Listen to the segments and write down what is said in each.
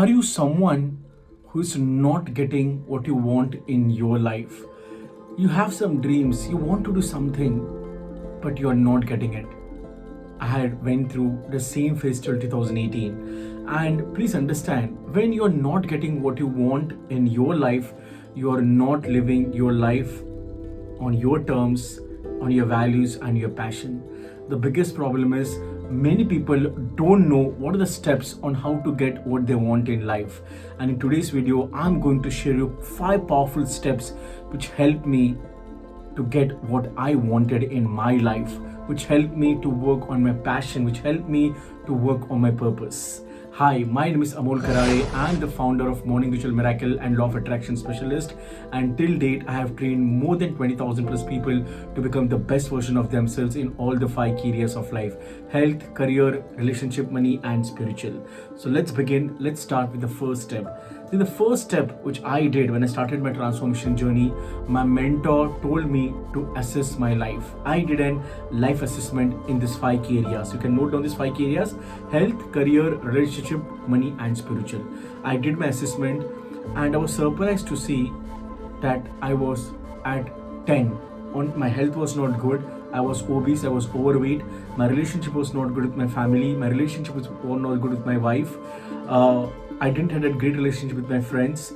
Are you someone who's not getting what you want in your life? You have some dreams, you want to do something, but you are not getting it. I had went through the same phase till 2018. And please understand, when you are not getting what you want in your life, you are not living your life on your terms, on your values and your passion. The biggest problem is many people don't know what are the steps on how to get what they want in life. And in today's video, I'm going to share you 5 powerful steps which helped me to get what I wanted in my life, which helped me to work on my passion, which helped me to work on my purpose. Hi, my name is Amol Karale. I'm the founder of Morning Visual Miracle and Law of Attraction Specialist. And till date, I have trained more than 20,000 plus people to become the best version of themselves in all the 5 key areas of life: health, career, relationship, money, and spiritual. So let's begin. Let's start with the first step. See, the first step which I did when I started my transformation journey, my mentor told me to assess my life. I did a life assessment in these 5 key areas. You can note down these 5 key areas: health, career, relationship, money, and spiritual. I did my assessment and I was surprised to see that I was at 10. My health was not good. I was obese, I was overweight. My relationship was not good with my family. My relationship was not good with my wife. I didn't have a great relationship with my friends.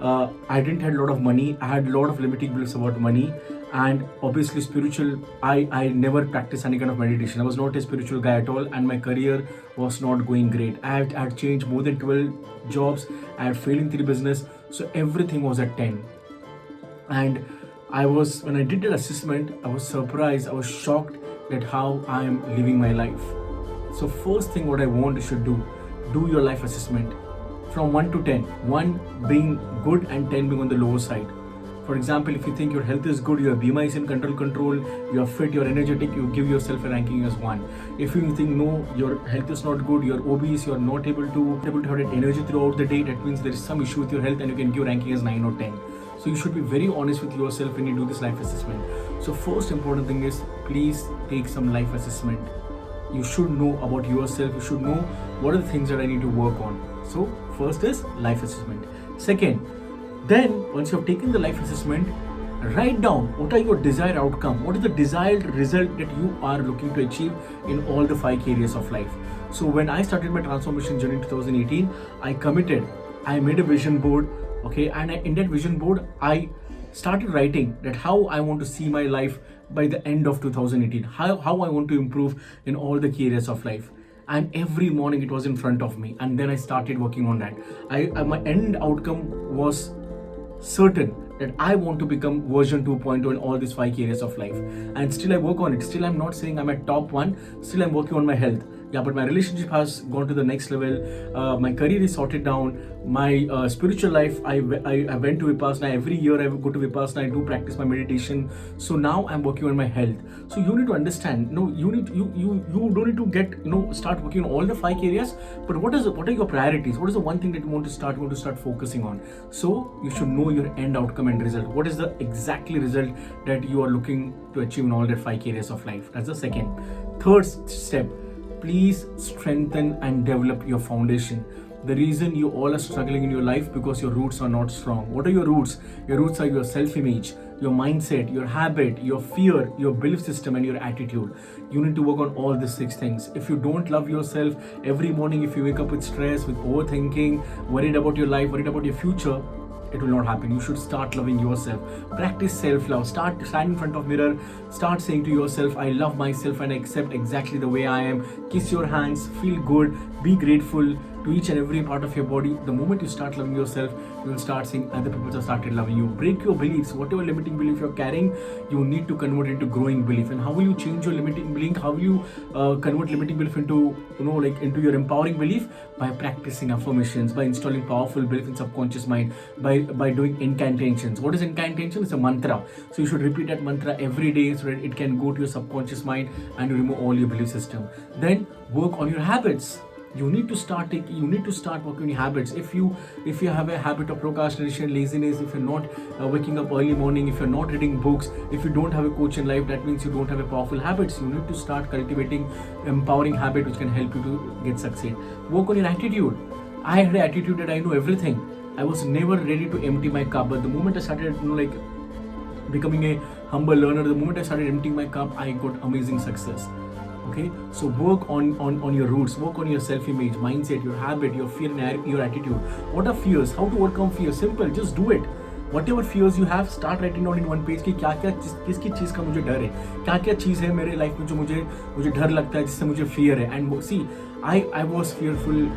I didn't have a lot of money. I had a lot of limiting beliefs about money. And obviously spiritual, I never practiced any kind of meditation. I was not a spiritual guy at all, and my career was not going great. I had changed more than 12 jobs. I had failed in 3 business. So everything was at 10. And when I did that assessment, I was surprised, I was shocked at how I am living my life. So first thing what I want you should do your life assessment from 1 to 10. 1 being good and 10 being on the lower side. For example, if you think your health is good, your BMI is in control, you are fit, you're energetic, you give yourself a ranking as 1. If you think no, your health is not good, you're obese, you're not able to have that energy throughout the day, that means there is some issue with your health and you can give ranking as 9 or 10. So you should be very honest with yourself when you do this life assessment. So first important thing is, please take some life assessment. You should know about yourself. You should know what are the things that I need to work on. So first is life assessment. Second, then once you have taken the life assessment, write down what are your desired outcome. What is the desired result that you are looking to achieve in all the 5 areas of life. So when I started my transformation journey in 2018, I committed. I made a vision board. Okay, and in that vision board, I started writing that how I want to see my life by the end of 2018, how I want to improve in all the key areas of life. And every morning it was in front of me, and then I started working on that. My end outcome was certain that I want to become version 2.0 in all these 5 areas of life. And still I work on it. Still I'm not saying I'm at top 1. Still I'm working on my health. Yeah, but my relationship has gone to the next level. My career is sorted down. My spiritual life, I went to Vipassana. Every year I go to Vipassana. I do practice my meditation. So now I'm working on my health. So you need to understand. No, you don't need to get start working on all the 5 areas. But what are your priorities? What is the one thing that you want to start focusing on? So you should know your end outcome and result. What is the exactly result that you are looking to achieve in all that 5 areas of life? That's the second. Third step. Please strengthen and develop your foundation. The reason you all are struggling in your life because your roots are not strong. What are your roots? Your roots are your self-image, your mindset, your habit, your fear, your belief system, and your attitude. You need to work on all these 6 things. If you don't love yourself, every morning if you wake up with stress, with overthinking, worried about your life, worried about your future, it will not happen. You should start loving yourself. Practice self-love. Stand in front of mirror. Start saying to yourself, I love myself and I accept exactly the way I am. Kiss your hands. Feel good. Be grateful to each and every part of your body. The moment you start loving yourself, you will start seeing other people have started loving you. Break your beliefs. Whatever limiting belief you're carrying, you need to convert it into growing belief. And how will you change your limiting belief? How will you convert limiting belief into into your empowering belief? By practicing affirmations, by installing powerful belief in subconscious mind, by doing incantations. What is incantation? It's a mantra. So you should repeat that mantra every day so that it can go to your subconscious mind and you remove all your belief system. Then work on your habits. You need to start working on your habits. If you have a habit of procrastination, laziness, if you're not waking up early morning, if you're not reading books, if you don't have a coach in life, that means you don't have a powerful habits. You need to start cultivating empowering habit which can help you to get succeed. Work on your attitude. I had an attitude that I know everything. I was never ready to empty my cup. But the moment I started, like becoming a humble learner, the moment I started emptying my cup, I got amazing success. Okay, so work on your roots, work on your self-image, mindset, your habit, your fear and your attitude. What are fears? How to overcome fear? Simple, just do it. Whatever fears you have, start writing down in one page कि क्या क्या किसकी चीज़ का मुझे डर है, क्या क्या चीज़ है मेरे लाइफ में जो मुझे डर लगता है, जिससे मुझे fear है. And see, I was fearful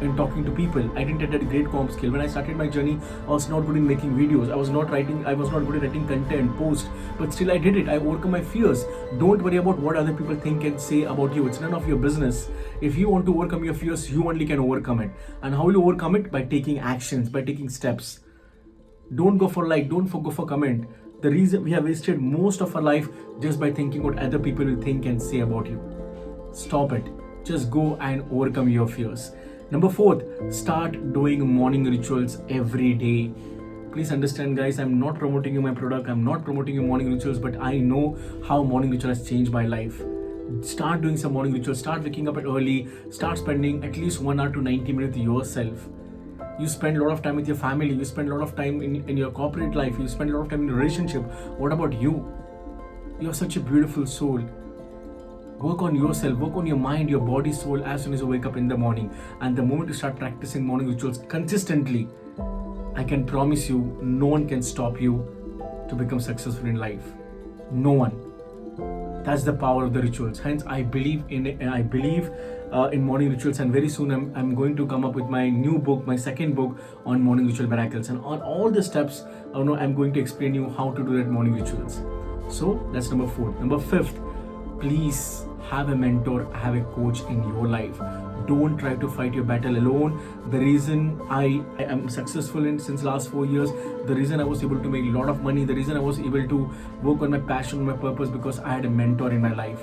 in talking to people. I didn't have a great comp skill. When I started my journey, I was not good in making videos. I was not good at writing content, post, but still I did it. I overcome my fears. Don't worry about what other people think and say about you. It's none of your business. If you want to overcome your fears, you only can overcome it. And how will you overcome it? By taking actions, by taking steps. Don't go for like, don't go for comment. The reason we have wasted most of our life just by thinking what other people will think and say about you. Stop it. Just go and overcome your fears. Number 4, start doing morning rituals every day. Please understand, guys, I'm not promoting you my product, I'm not promoting you morning rituals, but I know how morning ritual has changed my life. Start doing some morning rituals, start waking up at early, start spending at least 1 hour to 90 minutes with yourself. You spend a lot of time with your family, you spend a lot of time in your corporate life, you spend a lot of time in a relationship. What about you? You have such a beautiful soul. Work on yourself, work on your mind, your body, soul as soon as you wake up in the morning. And the moment you start practicing morning rituals consistently, I can promise you, no one can stop you to become successful in life. No one. That's the power of the rituals. Hence, I believe in morning rituals, and very soon I'm going to come up with my new book, my second book on morning ritual miracles, and on all the steps, I'm going to explain you how to do that morning rituals. So that's number 4. Number 5th, please have a mentor, have a coach in your life. Don't try to fight your battle alone. The reason I am successful since last 4 years, the reason I was able to make a lot of money, the reason I was able to work on my passion, my purpose, because I had a mentor in my life.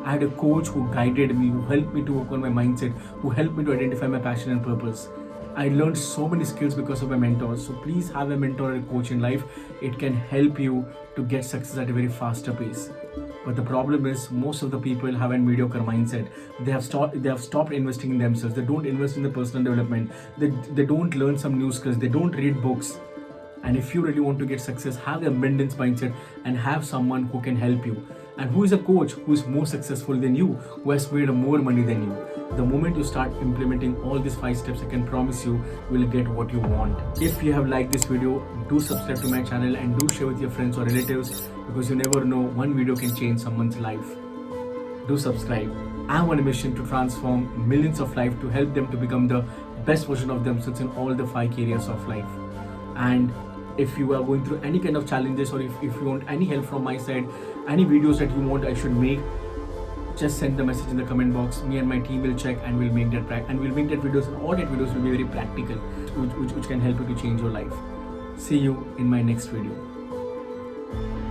I had a coach who guided me, who helped me to work on my mindset, who helped me to identify my passion and purpose. I learned so many skills because of my mentors. So please have a mentor or a coach in life. It can help you to get success at a very faster pace. But the problem is, most of the people have a mediocre mindset. They have stopped investing in themselves. They don't invest in the personal development. They don't learn some new skills. They don't read books. And if you really want to get success, have an abundance mindset and have someone who can help you. And who is a coach who is more successful than you, who has made more money than you. The moment you start implementing all these 5 steps, I can promise you will get what you want. If you have liked this video, do subscribe to my channel and do share with your friends or relatives, because you never know, one video can change someone's life. Do subscribe. I'm on a mission to transform millions of lives, to help them to become the best version of themselves in all the 5 areas of life. And if you are going through any kind of challenges, or if you want any help from my side, any videos that you want I should make, just send the message in the comment box. Me and my team will check and we'll make that videos, and all that videos will be very practical, which can help you to change your life. See you in my next video.